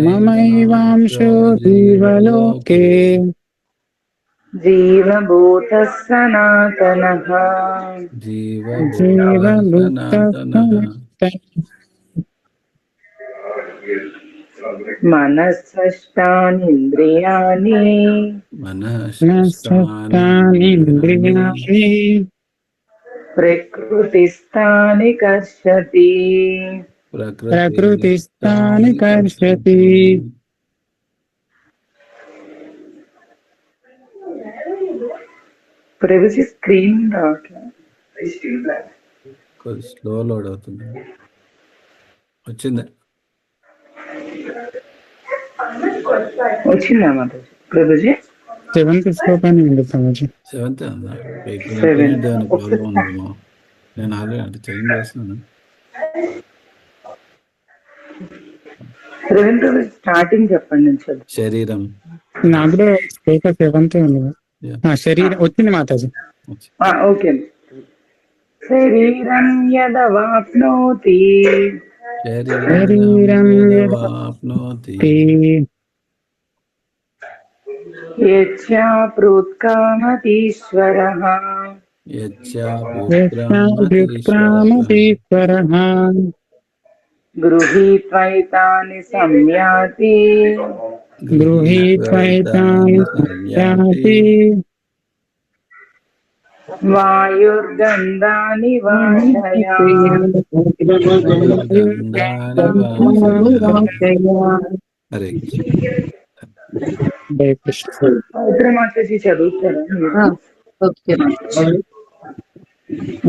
మమైవాంశో జీవలోకే జీవభూతః సనాతనః. జీవభూతః సనాతనః. మనఃషష్టానీంద్రియాణి మనఃషష్టానీంద్రియాణి ప్రకృతిస్థాని కర్షతి. ప్రకృతిస్థాని కర్షతి. ప్రభుజీ స్క్రీన్ రావట్లే. స్లో లోడ్ అవుతుంది. వచ్చింది. వచ్చిందా మాతాజీ? ప్రభుజీ 7th శ్లోక అని ఉంది ప్రభుజీ. 7th ఉందా? Seven. ప్రాబ్లం ఉందేమో. నేను ఆల్రెడీ అంటే చేంజ్ చేస్తున్నాను. స్టార్టింగ్ చెప్పండి నేను చదువు. శరీరం. నాకు కూడా శ్లోక 7th ఉంది. శరీరం వచ్చింది మాతాజీ. ఓకే. శరీరం యదవాప్నోతి శరీరం యదవాప్నోతి యచ్చాప్రోత్క్రామతీశ్వరః. యచ్చాభ్యుత్క్రామతీశ్వరః. గృహీత్వైతాని సంయాతి గృహీత్వైతాని సంయాతి. వాయుర్గంధాని వాశయా. హరే కృష్ణ. పవిత్ర మాతాజీ చదువుతారా మీరు? ఓకే.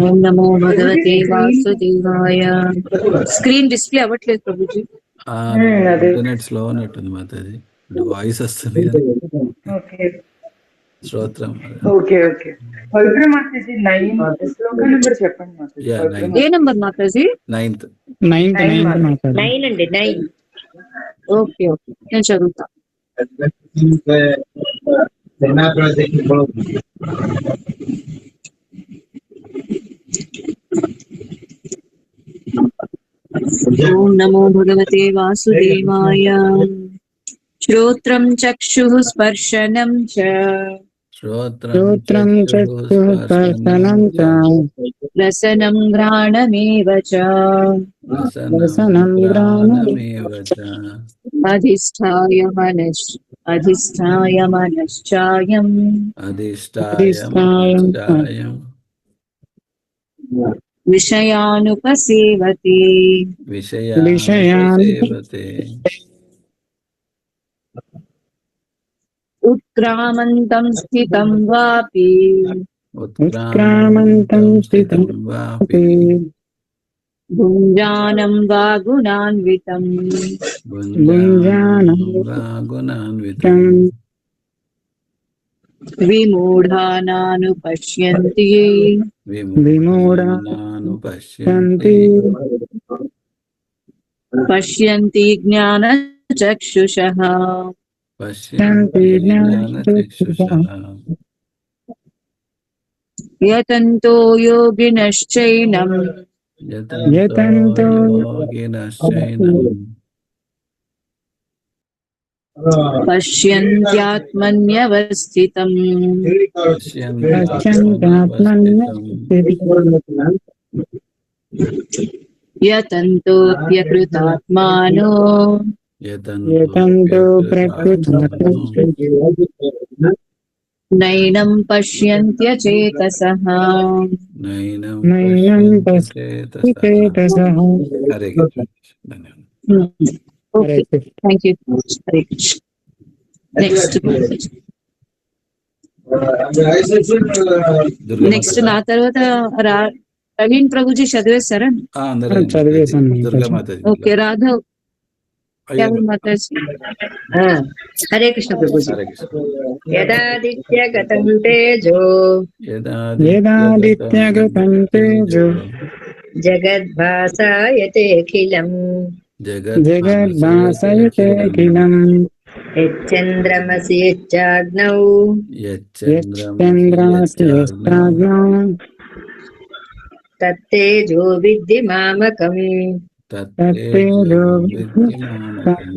ఓం నమో భగవతే వాసుదేవాయ. స్క్రీన్ డిస్ప్లే అవ్వట్లేదు ప్రభుజీ. ఇంటర్నెట్ స్లో ఉన్నట్టుంది మాతాజీ. వాయిస్ వస్తుంది. ఓకే స్తోత్రం. Okay okay. పవిత్ర మాతాజీ 9 శ్లోక నెంబర్ చెప్పండి మాతాజీ. Yeah, పవిత్ర 9. మాతాజీ. ఏ నంబర్ మాతాజీ? 9th. 9th మాతాజీ. 9 అండి, 9. ఓకే ఓకే, నేను చదువుతా. ఓం నమో భగవతే వాసుదేవాయ. శ్రోత్రం చక్షుః స్పర్శనం చ శ్రోత్రం చక్షుః స్పర్శనం చ రసనం ఘ్రాణమేవ చ రసనం ఘ్రాణమేవ చ అధిష్ఠాయ మనశ్చాయం అధిష్ఠాయం విషయానుపసేవతే. విషయానుపసేవతే ఉత్క్రామంతం స్థితం వాపి ఉత్క్రామంతం స్థితం వాపి భుంజానం వా గుణాన్వితం భుంజానం గుణాన్వితం విమూఢానానుపశ్యంతి విమూఢానానుపశ్యంతి పశ్యంతి జ్ఞానచక్షుషః పశ్యంతి జ్ఞానచక్షుషః యతంతో యోగినశ్చైనం యతంతో యోగినశ్చైనం पश्यन्त्यात्मन्यवस्थितम् यतन्तोऽप्यकृतात्मानो यतन्तो प्रकृतात्मानो नैनं पश्यन्त्यचेतसः। नैनं नैनं पश्यन्त्यचेतसः। पश्येतसः। हरे कृष्ण। धन्यवाद। Okay, thank you. Hare Krishna. Next. Next నా తర్వాత ప్రవీణ్ ప్రభుజీ చదివేస్తారా? చదివేశాను. దుర్గామాతాజీ. ఓకే, రాఘవ్ మాతాజీ. హరే కృష్ణ ప్రభుజీ. యదాదిత్యగతం తేజో యదాదిత్యగతం తేజో జగద్భాసాయతేఖిలం జగద్భాసయతేఖిలం యచ్చంద్రమసి యచ్చాగ్నౌ యచ్చంద్రమసి యచ్చాగ్నౌ తత్తేజో విద్ధి మామకం. తత్తేజో విద్ధి మామకం.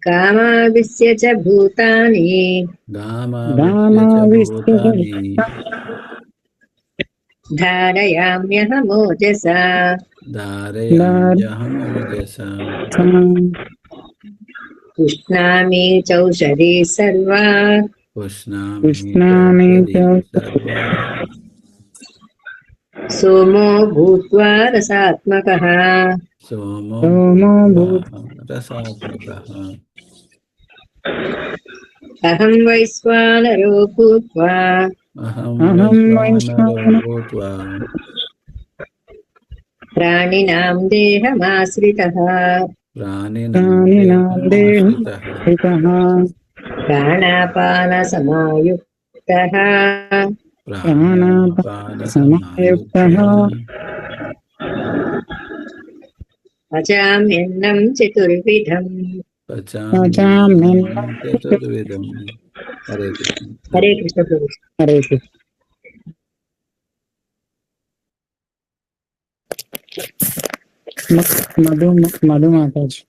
కామావిశ్య చ భూతాని ధారయామ్యహమోజసా. పుష్ణామి చౌషధీ సర్వా సోమో భూత్వా రసాత్మకః. అహం వైశ్వానరో భూత్వా ప్రాణినాం దేహమాశ్రితః. ప్రాణాపాన సమాయుక్తః పచామ్యన్నం చతుర్విధం. హరే కృష్ణ ప్రభు. హరే కృష్ణ. మధు మాతాజీ.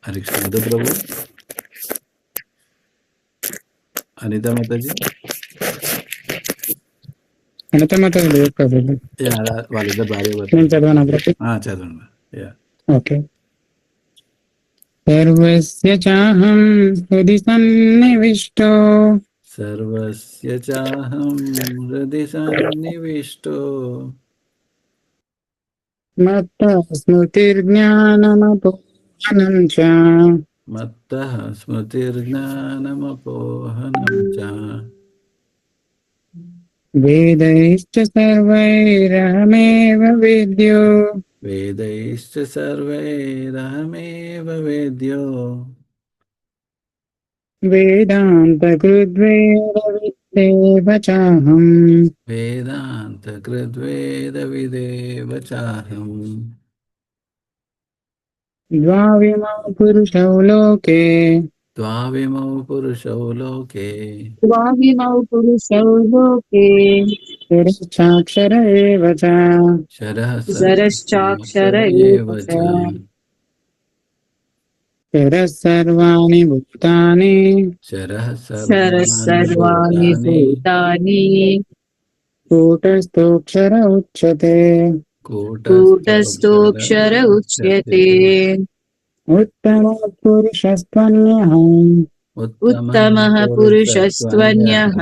హరే కృష్ణ. మధు ప్రభు. అనిత మాతాజీ. అనిత మాతాజీ లేదు కదా వాళ్ళిద్దరు భార్య. నేను చదవనా ప్రభు? చదవండి. ఓకే. సర్వస్య చాహం హృది సన్నివిష్టో సర్వస్య చాహం హృది సన్నివిష్టో మత్తః స్మృతిర్జ్ఞానమపోహనం చ మత్తః స్మృతిర్జ్ఞానమపోహనం చ వేదైశ్చ సర్వైరహమేవ వేద్యో వేదైశ్చ సర్వైరహమేవ వేద్యో వేదాంతకృద్వేదవిదేవ చాహం వేదాంతకృద్వేదవిదేవ చాహం ద్వావిమౌ పురుషౌ లోకే ద్వావిమౌ పురుషౌ లోకే శరశ్చాక్షర ఏవ చ శరశ్చాక్షర ఏవ చ శరః సర్వాణి భూతాని శరః సర్వాణి భూతాని కూటస్థోక్షర ఉచ్యతే కూటస్థోక్షర ఉచ్యతే. ఉత్తమః పురుషస్త్వన్యః ఉత్తమః పురుషస్త్వన్యః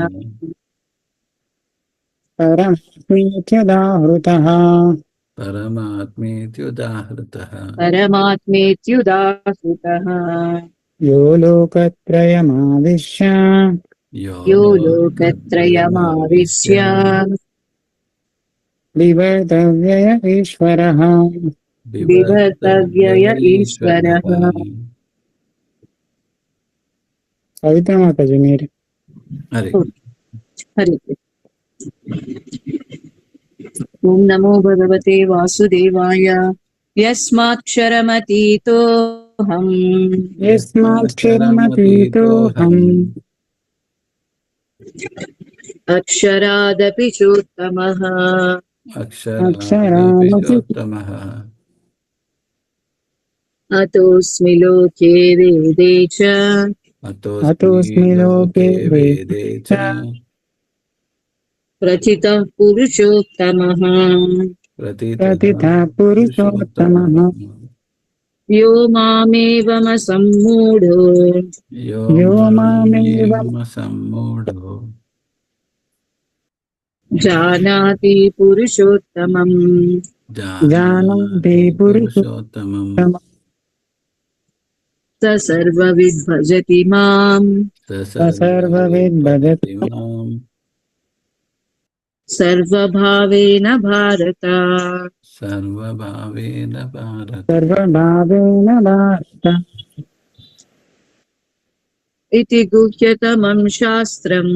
పరమాత్మేత్యుదాహృతః పరమాత్మేత్యుదాహృతః పరమాత్మేత్యుదాహృతః. యో లోకత్రయమావిశ్య యో లోకత్రయమావిశ్య బిభర్తవ్యయ ఈశ్వరః బిభర్తవ్యయ ఈశ్వరః. పవిత్ర మాతాజీ మీరు. హరే హరి. ఓం నమో భగవతే వాసుదేవాయ. యస్మాక్షరమతీతోహం యస్మాక్షరమతీతోహం అక్షరాదపి చోత్తమః అక్షరాదపి చోత్తమః अतोऽस्मि लोके वेदे च अतोऽस्मि लोके वेदे च प्रथितः पुरुषोत्तमः प्रतितः पुरुषोत्तमः यो मामेवमसम्मूढो यो मामेवं सम्मूढो जानाति पुरुषोत्तमम् जानाति पुरुषोत्तमम् स सर्वविद् भजति माम् सर्वविद् भजति माम् सर्वभावेन भारत सर्वभावेन भारत सर्वभावेन भारत इति गुह्यतमं शास्त्रम्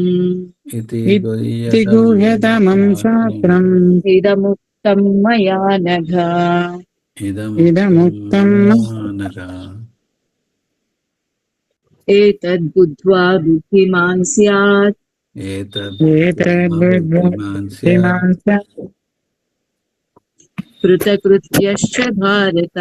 इति गुह्यतमं शास्त्रम् इदमुक्तं मया नघ इदमुक्तं नघ एतद्बुद्ध्वा बुद्धिमान् स्यात् कृतकृत्यश्च भारत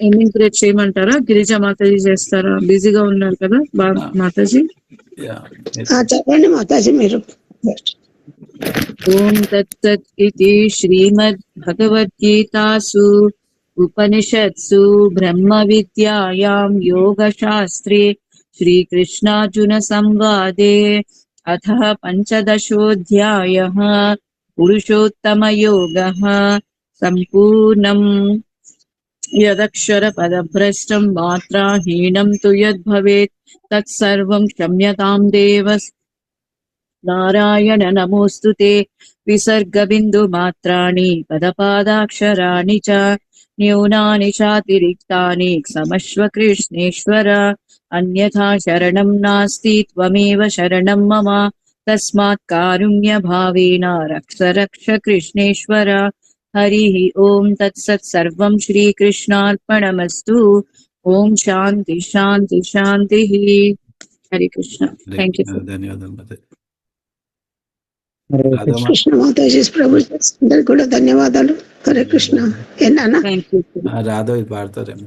ఇమిగ్రేట్ చేయమంటారా? గిరిజా మాతాజీ చేస్తారా? బిజీగా ఉన్నారు కదా మాతాజీ. చెప్పండి మాతాజీ మీరు. ఓం తత్సత్ ఇతి శ్రీమద్ భగవద్గీతాసు ఉపనిషత్సు బ్రహ్మ విద్యాయాం యోగశాస్త్రే శ్రీకృష్ణార్జున సంవాదే అథః పంచదశోऽధ్యాయః పురుషోత్తమయోగః సంపూర్ణం. యదక్షర పదభ్రష్టం మాత్రాహీనం తు యద్భవేత్ తత్సర్వం క్షమ్యతాం దేవ నారాయణ నమోస్తుతే. విసర్గ బిందు మాత్రాణి పదపాదాక్షరాణి చ న్యూనాని చాతిరిక్తాని క్షమస్వ కృష్ణేశ్వర. అన్యథా శరణం నాస్తి త్వమేవ శరణం మమ. తస్మాత్ కారుణ్య భావేన రక్ష రక్ష కృష్ణేశ్వర. హరి ఓం తత్సత్. సర్వం శ్రీకృష్ణార్పణమస్తు. ఓం శాంతి శాంతి శాంతి. హరి కృష్ణ. Thank you. ధన్యవాదాలు. కృష్ణ మాతాజీ ప్రభు అందరికి కూడా ధన్యవాదాలు. హరే కృష్ణ. ఏనా రాధో ఇది పాడతారేమో.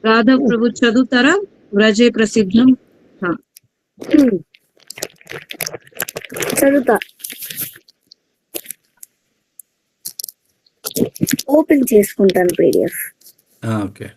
రాధా ప్రభు చదువుతారా? వ్రజే ప్రసిద్ధం. చదువుతా. ఓపెన్ చేసుకుంటాను పీడిఎఫ్. ఓకే.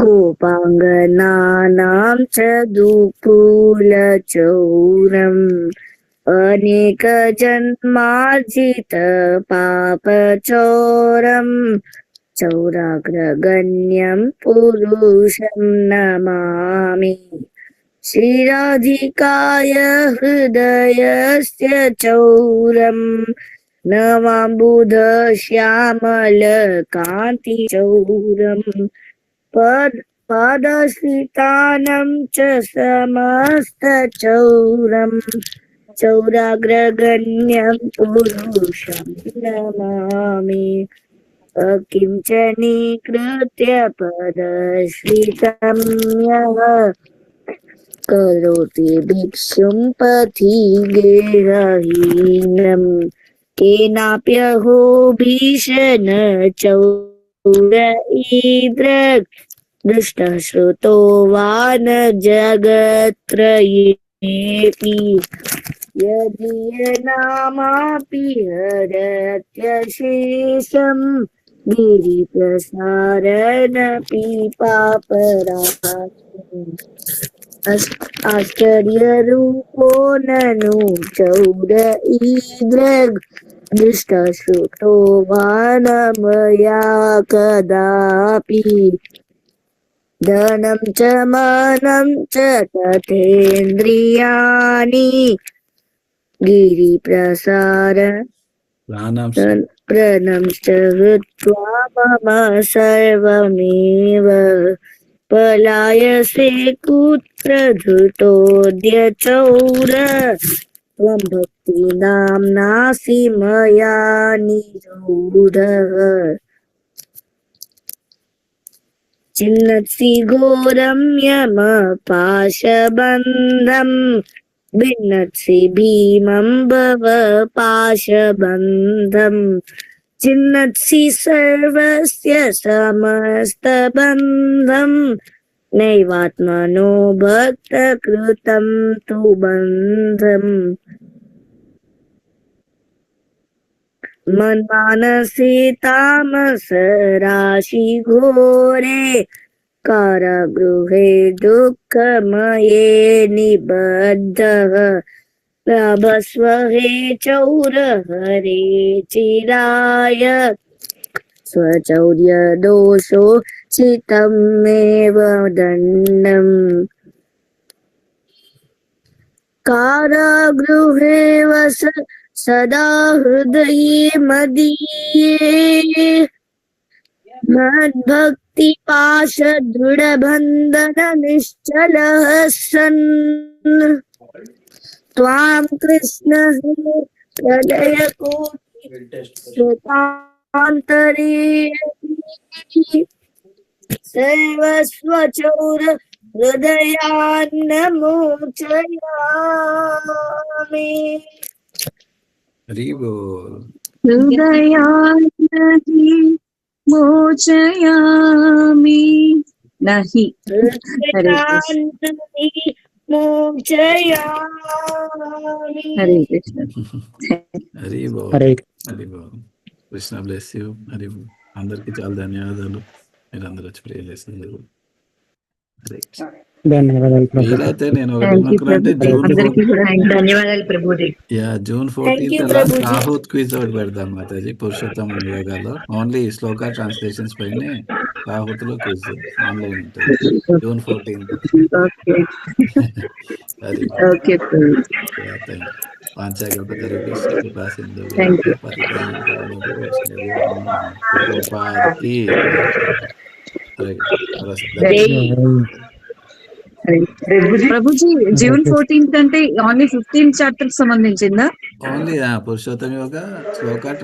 గోపాంగనానాం చ దుఃఖూలచౌరం అనేక జన్మార్జిత పాపచౌరం చౌరాగ్రగణ్యం పురుషం నమామి. శ్రీరాధికాయ హృదయస్య చౌరం నవాంబుధ శ్యామల కాంతి చౌరం పాదశ్రితానం చ సమస్త చౌరం చౌరాగ్రగణ్యం పురుషం నమామి. అకించనీకృత్య పదశ్రితం యః కరోతి భిక్షుం పథి గేహహీనం కేనాప్యహో భీషణ చౌర ఈదృక్ దృష్టశ్రుతో వా న జగత్రయేపి యదీయనామాపి హరత్యశేషం గిరి ప్రసారణ పీపాపరా ఆశ్చర్య రూపో నను చౌర ఈద్రగ్ దృష్ట శ్రుతో వానమయా కదాపి ధనం చ మానం చ తథేంద్రియాణి గిరి ప్రసార ప్రణంశ్చ హృత్వా మమ సర్వమేవ పలాయసే కుత్ర ధృతోద్య చౌర త్వం భక్తి నామ్నాసి మయా నిరూఢః చిన్నత్సి ఘోరం యమ పాశబంధం భిన్నత్సి భీమం భవ పాశబంధం చిన్నత్సి సర్వస్య సమస్తబంధం నైవాత్మనో భక్త కృతం తు బంధం మన్మానసి తామస రాశి ఘోరే కారాగృహే దుఃఖమయే నిబద్ధః లభస్వ హే చౌర హరే చిరాయ స్వచౌర్య దోషో చితమేవ దండం కారాగృహే వస సదా హృదయే మదీయే మద్భక్తి పాశ దృఢ బంధన నిశ్చల సన్ త్వాం కృష్ణ హృదయ కోటి శ్రుతాంతరే సర్వస్వ చౌర హృదయాన్నమోచయామి హరి బోల్. హృదయాన్ని మోచయామి నహి. హరే కృష్ణ. హరే కృష్ణ. హరి బోల్. హరే హరి బోల్. Krishna bless you. హరి బోల్. అందరికి చాలా ధన్యవాదాలు, మీరు అందరూ వచ్చి ప్రే చేసినందుకు. హరే కృష్ణ. ధన్యవాదాలు ప్రభు. వీలైతే నేను ఒకటి ఏమనుకున్నానంటే ధన్యవాదాలు ప్రభుజీ. జూన్ 14th అలా రాహుత్ క్విజ్ ఒకటి పెడదాం మాతాజీ, పురుషోత్తమ యోగాలో ఓన్లీ శ్లోక ట్రాన్స్లేషన్స్ పైనే రాహుత్ లో క్విజ్ ఆన్లైన్ ఉంటుంది జూన్ 14th. అది ప్రభుజీ జూన్ 14th అంటే ఓన్లీ 15th చాప్టర్ సంబంధించిందా? ఓన్లీ పురుషోత్తమ యోగ శ్లోక